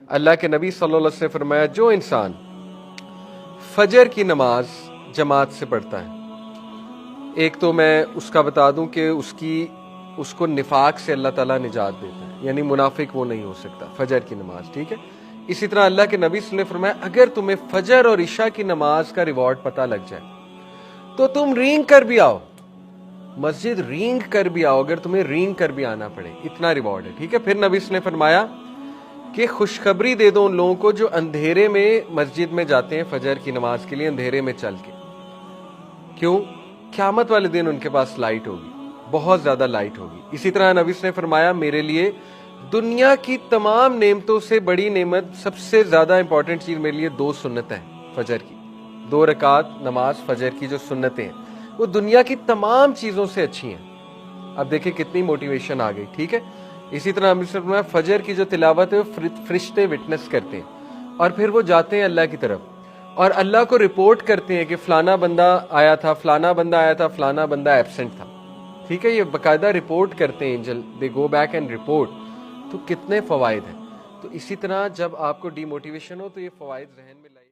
اللہ کے نبی صلی اللہ علیہ وسلم نے فرمایا جو انسان فجر کی نماز جماعت سے پڑھتا ہے، ایک تو میں اس کا بتا دوں کہ اس کو نفاق سے اللہ تعالیٰ نجات دیتا ہے، یعنی منافق وہ نہیں ہو سکتا فجر کی نماز، ٹھیک ہے۔ اسی طرح اللہ کے نبی صلی اللہ علیہ وسلم نے فرمایا اگر تمہیں فجر اور عشاء کی نماز کا ریوارڈ پتہ لگ جائے تو تم رینگ کر بھی آؤ، مسجد رینگ کر بھی آؤ، اگر تمہیں رینگ کر بھی آنا پڑے، اتنا ریوارڈ ہے، ٹھیک ہے۔ پھر نبی صلی اللہ علیہ وسلم نے فرمایا کہ خوشخبری دے دو ان لوگوں کو جو اندھیرے میں مسجد میں جاتے ہیں فجر کی نماز کے لیے، اندھیرے میں چل کے، کیوں؟ قیامت والے دن ان کے پاس لائٹ ہوگی، بہت زیادہ لائٹ ہوگی۔ اسی طرح نبی صلی اللہ علیہ وسلم نے فرمایا میرے لیے دنیا کی تمام نعمتوں سے بڑی نعمت، سب سے زیادہ امپورٹنٹ چیز میرے لیے 2 سنتیں ہیں فجر کی، 2 رکعت نماز فجر کی جو سنتیں ہیں وہ دنیا کی تمام چیزوں سے اچھی ہیں۔ اب دیکھیں کتنی موٹیویشن آ گئی، ٹھیک ہے۔ اسی طرح نبی صلی اللہ علیہ وسلم فجر کی جو تلاوت ہے وہ فرشتے وٹنس کرتے ہیں اور پھر وہ جاتے ہیں اللہ کی طرف اور اللہ کو رپورٹ کرتے ہیں کہ فلانا بندہ آیا تھا، فلانا بندہ آیا تھا، فلانا بندہ ایبسنٹ تھا، ٹھیک ہے۔ یہ باقاعدہ رپورٹ کرتے ہیں angel, they go back and report. تو کتنے فوائد ہیں۔ تو اسی طرح جب آپ کو ڈی موٹیویشن ہو تو یہ فوائد ذہن میں لائیں۔